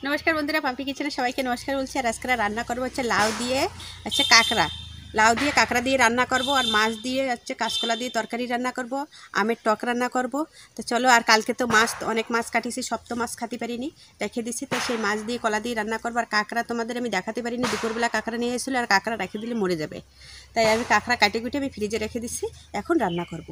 नमस्कार बंधुरा पाम्पी किचेने सबाइके नमस्कार बोलছি আর আজকে রান্না করব হচ্ছে লাউ দিয়ে হচ্ছে কাঁকড়া লাউ দিয়ে কাঁকড়া দিয়ে রান্না করব আর মাছ দিয়ে হচ্ছে কাঁচকলা দিয়ে তরকারি রান্না করব আমের টক রান্না করব। তো চলো আর কালকে তো মাছ অনেক মাছ কাটিছি সব তো মাছ খেতে পারিনি রেখে দিছি তো সেই মাছ দিয়ে কলা দিয়ে রান্না করব। আর কাঁকড়া তোমাদের আমি দেখাতে পারিনি দুপুরবেলা কাঁকড়া নিয়ে এসেছিল আর কাঁকড়া রেখে দিলে মরে যাবে তাই আমি কাঁকড়া কাটে কুটে আমি ফ্রিজে রেখে দিচ্ছি এখন রান্না করব।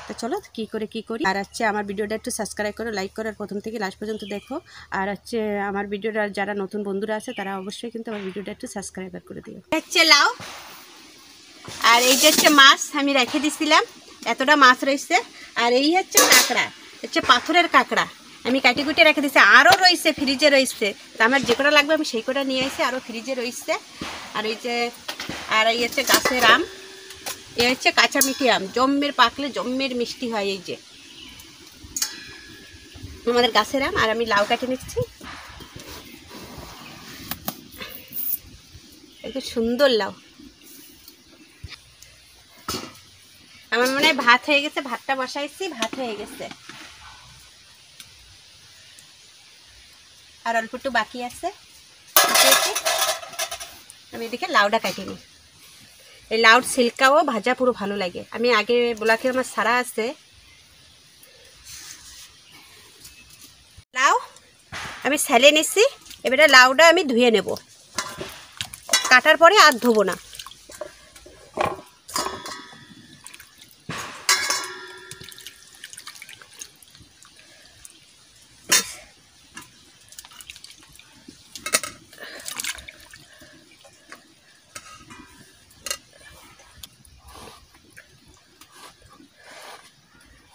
তো চলো কী করি আর হচ্ছে আমার ভিডিওটা একটু সাবস্ক্রাইব করো লাইক করো আর প্রথম থেকে লাস্ট পর্যন্ত দেখো। আর হচ্ছে আমার ভিডিওটা যারা নতুন বন্ধুরা আছে তারা অবশ্যই কিন্তু আমার ভিডিওটা একটু সাবস্ক্রাইব করে দিও। হচ্ছে লাউ আর এই যে হচ্ছে মাছ আমি রেখে দিছিলাম এতটা মাছ রয়েছে আর এই হচ্ছে কাঁকড়া হচ্ছে পাথরের কাঁকড়া আমি কাটি কুটে রেখে দিচ্ছি আরও রয়েছে ফ্রিজে রয়েছে তো আমার যে কটা লাগবে আমি সেই কটা নিয়ে আসি আরও ফ্রিজে রয়েছে। আর এই যে আর এই হচ্ছে গাছের আম এই হচ্ছে কাঁচা মিঠি আম জম্মের পাকলে জম্মের মিষ্টি হয় এই যে আমাদের গাছের আম। আর আমি লাউ কাটে নিচ্ছি একটু সুন্দর লাউ আমার মনে হয় ভাত হয়ে গেছে ভাতটা বসাইছি ভাত হয়ে গেছে আর অল্প একটু বাকি আছে আমি এদিকে লাউটা কাটি নিই। এই লাউর সিল্কাও ভাজা পুরো ভালো লাগে আমি আগে বলাকে আমার সারা আছে লাউ আমি ছেলে নিচ্ছি এবারে লাউটা আমি ধুয়ে নেব কাটার পরে আর ধোবো না।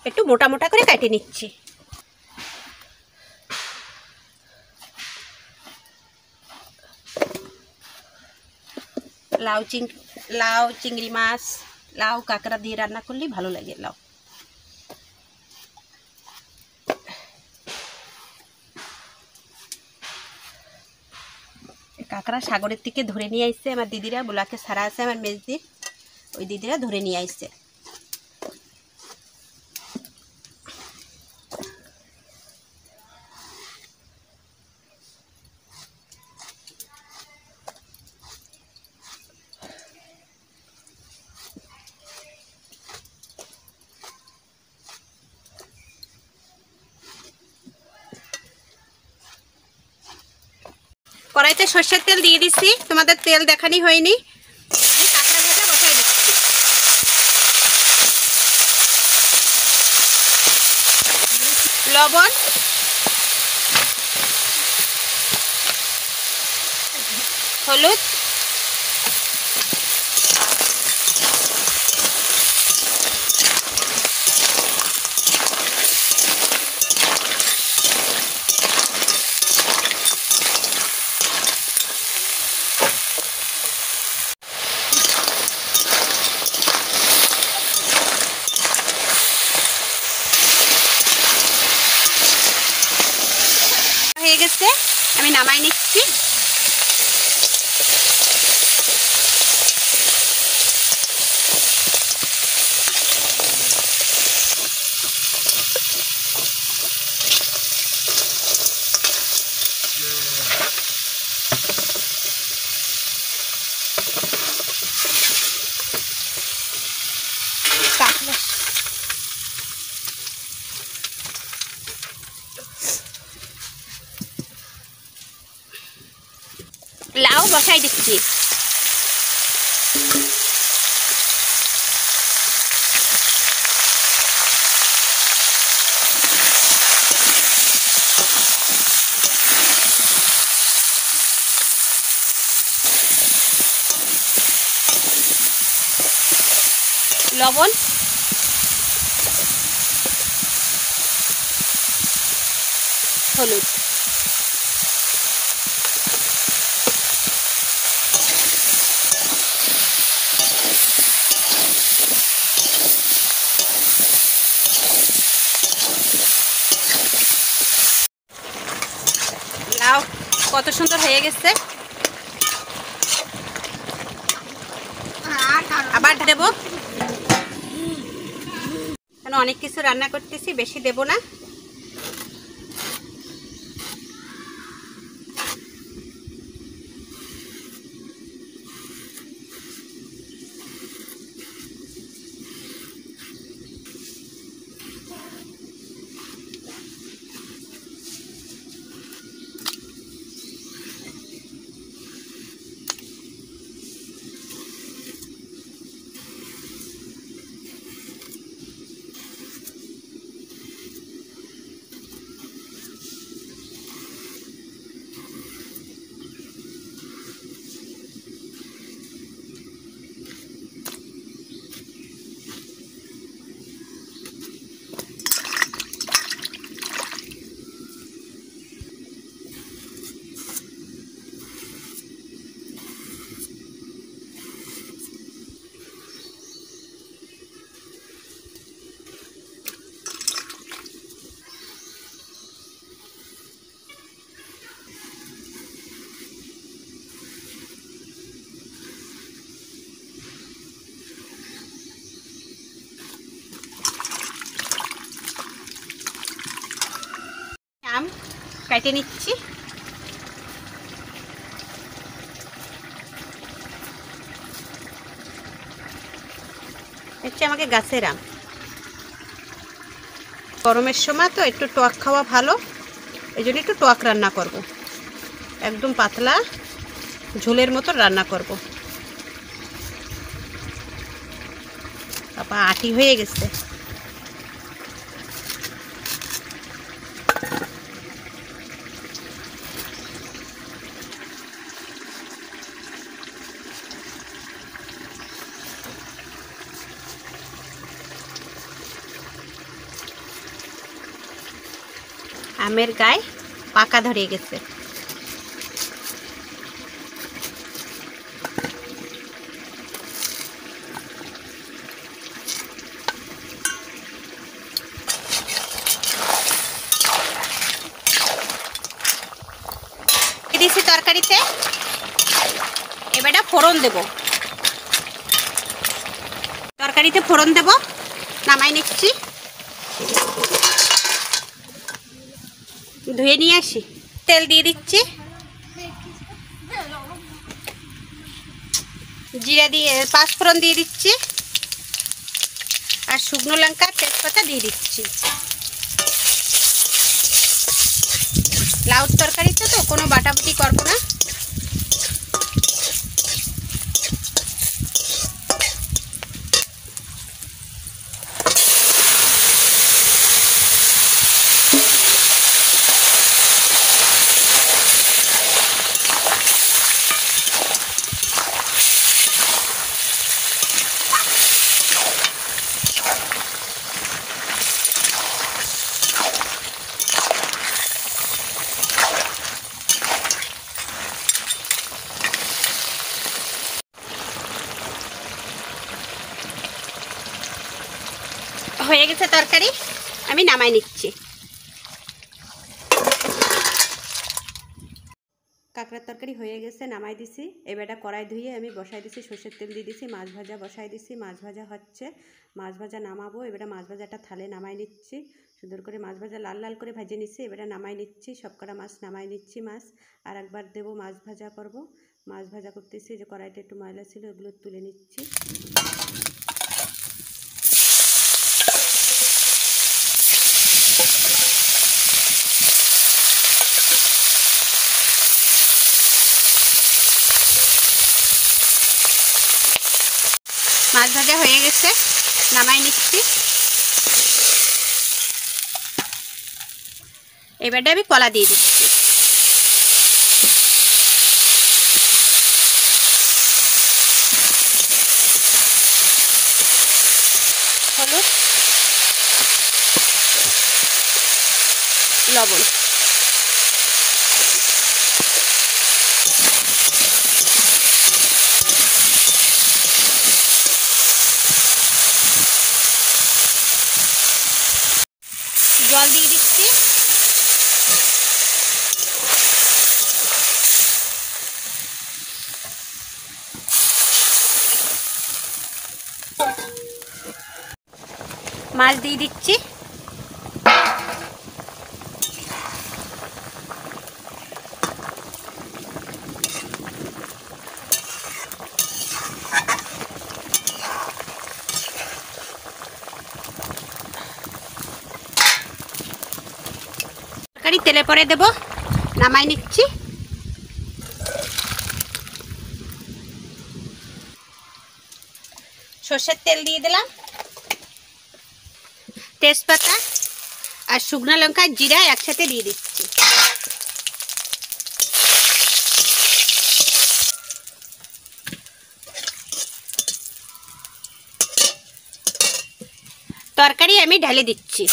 একটু মোটা মোটা করে কেটে নিচ্ছি। লাউ চিংড়ি মাছ লাউ কাঁকড়া দিয়ে রান্না করলেই ভালো লাগে লাউ। কাঁকড়া সাগরের থেকে ধরে নিয়ে আসছে আমার দিদিরা বোলাকে সারা আছে আমার মেজদির ওই দিদিরা ধরে নিয়ে আসছে। কড়াইতে সর্ষের তেল দিয়ে দিচ্ছি তোমাদের তেল দেখানি হয়নি আমি কাঁকড়া ভাজা বসাই দিচ্ছি। লবণ হলুদ হয়ে গেছে আমি নামাই নিচ্ছি। লাউ বসাই দিচ্ছি লবণ হলুদ লাউ কত সুন্দর হয়ে গেছে আবার দেবো কারণ অনেক কিছু রান্না করতেছি বেশি দেব না। কেটে নিচ্ছি। হচ্ছে আমাকে গাছের আম, গরমের সময় তো একটু টক খাওয়া ভালো, এই জন্য একটু টক রান্না করব, একদম পাতলা ঝোলের মতো রান্না করব। তারপর আটি হয়ে গেছে। আমের গায়ে পাকা ধরে গেছে। দিয়েছি তরকারিতে, এবারে ফোড়ন দেব। তরকারিতে ফোড়ন দেব, নামাই নিচ্ছি। ধুয়ে নিয়ে আসি। তেল দিয়ে দিচ্ছি, জিরা দিয়ে পাঁচফোড়ন দিয়ে দিচ্ছি, আর শুকনো লঙ্কা তেজপাতা দিয়ে দিচ্ছি। লাউ তরকারিতে তো কোনো বাটাবাটি করবো না। হয়ে গেছে তরকারি, আমি নামাই নিচ্ছি। কাঁকড়ার তরকারি হয়ে গেছে, নামাই দিছি। এবারটা কড়াই ধুয়ে আমি বসাই দিছি, সর্ষের তেল দিয়ে দিছি, মাছ ভাজা বসাই দিছি। মাছ ভাজা হচ্ছে, মাছ ভাজা নামাবো। এবারে মাছ ভাজাটা থালে নামাই নিচ্ছি। সুন্দর করে মাছ ভাজা লাল লাল করে ভেজে নিচ্ছি। এবারে নামাই নিচ্ছি, সবকটা মাছ নামাই নিচ্ছি। মাছ আর একবার দেবো, মাছ ভাজা করব। মাছ ভাজা করতেছি, যে কড়াইটা একটু ময়লা ছিল এগুলো তুলে নিচ্ছি। মাছ ভাজা হয়ে গেছে, নামাই নিচ্ছি। এবারে আমি কলা দিয়ে দিচ্ছি। হলুদ, লবণ, জল দিয়ে দিচ্ছি। মাছ দিয়ে দিচ্ছি। তরকারি তেলে পরে দেব, নামাই নিচ্ছি। সর্ষের তেল দিয়ে দিলাম, তেজপাতা আর শুকনো লঙ্কা জিরা একসাথে দিয়ে দিচ্ছি। তরকারি আমি ঢেলে দিচ্ছি।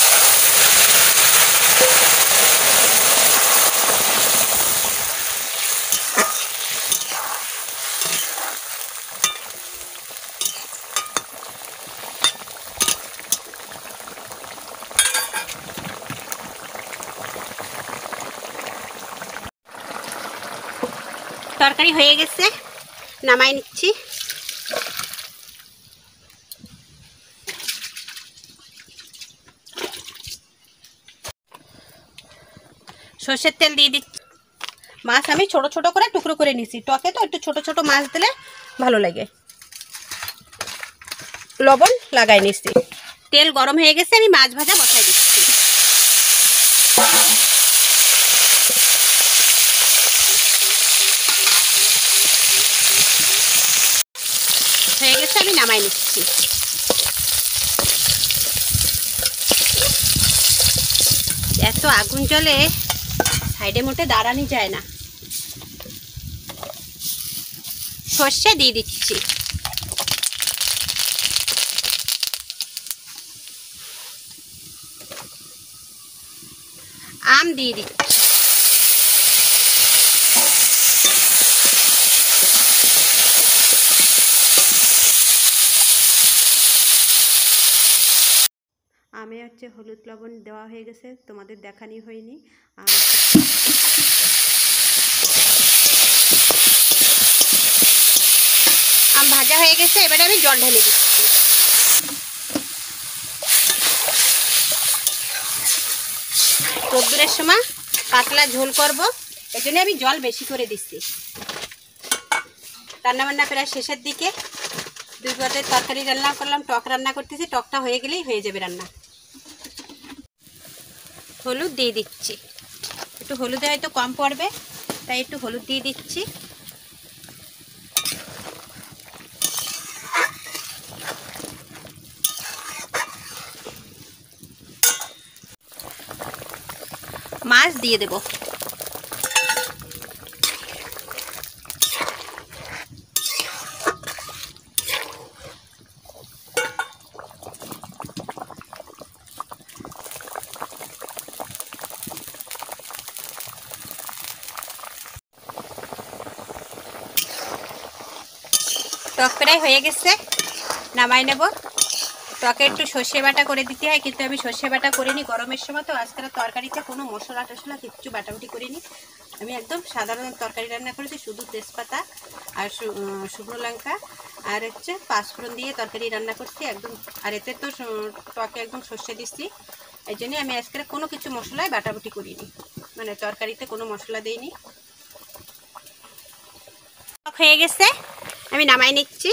তরকারি হয়ে গেছে, নামাই নিচ্ছি। সর্ষের তেল দিয়ে দিচ্ছি। মাছ আমি ছোট ছোট করে টুকরো করে নিছি, টকে তো একটু ছোট ছোট মাছ দিলে ভালো লাগে। লবণ লাগাই নিচ্ছি। তেল গরম হয়ে গেছে, আমি মাছ ভাজা বসাই দিচ্ছি। হয়ে গেছে, আমি নামাই নিচ্ছি। এত আগুন জ্বলে সাইডে মোটে দাঁড়ানি যায় না। সর্ষে দিয়ে দিচ্ছি। আম দিয়ে দিচ্ছি। আমে হচ্ছে হলুদ লবণ দেওয়া হয়ে গেছে, তোমাদের দেখানি হয়নি। আম ভাজা হয়ে গেছে, এবারে আমি জল ঢেলে দিচ্ছি। রোদ্দুরের সময় পাতলা ঝোল করব, এই জন্য আমি জল বেশি করে দিচ্ছি। রান্নাবান্না প্রায় শেষের দিকে, 2 পদের তরকারি রান্না করলাম, টক রান্না করতেছি। টকটা হয়ে গেলেই হয়ে যাবে রান্না। হলুদ দিয়ে দিচ্ছি। একটু হলুদে হয়তো কম পড়বে, তাই একটু হলুদ দিয়ে দিচ্ছি। মাছ দিয়ে দেব। টক প্রায় হয়ে গেছে, নামাই নেব। টকে একটু সর্ষে বাটা করে দিতে হয়, কিন্তু আমি সর্ষে বাটা করিনি গরমের সময় তো। আজকাল তরকারিতে কোনো মশলা টশলা কিচ্ছু বাটাবাটি করিনি। আমি একদম সাধারণ তরকারি রান্না করেছি, শুধু তেজপাতা আর শুকনো লঙ্কা আর হচ্ছে পাঁচফোড়ন দিয়ে তরকারি রান্না করছি একদম। আর এতে তো টকে একদম সর্ষে দিচ্ছি, এই জন্যই আমি আজকাল কোনো কিছু মশলায় বাটাবাটি করিনি, মানে তরকারিতে কোনো মশলা দিইনি। টক হয়ে গেছে, আমি নামাই নিচ্ছি।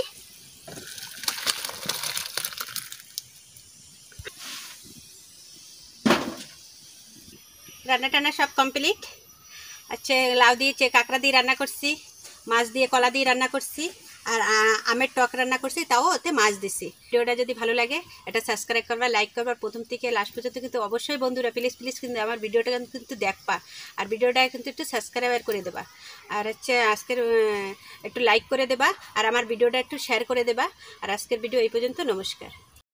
রান্না টান্না সব কমপ্লিট। আচ্ছা, লাউ দিয়ে কাঁকড়া দিয়ে রান্না করছি, মাছ দিয়ে কলা দিয়ে রান্না করছি, আর আমের টক রান্না করছি, তাও ওতে মাছ দিছি। ভিডিওটা যদি ভালো লাগে এটা সাবস্ক্রাইব করবা, লাইক করবা। প্রথম থেকে লাস্ট পর্যন্ত কিন্তু অবশ্যই বন্ধুরা প্লিজ প্লিজ কিন্তু আমার ভিডিওটা কিন্তু দেখবা, আর ভিডিওটা কিন্তু একটু সাবস্ক্রাইব করে দেবা। আর হচ্ছে আজকের একটু লাইক করে দেবা, আর আমার ভিডিওটা একটু শেয়ার করে দেবা। আর আজকের ভিডিও এই পর্যন্ত, নমস্কার।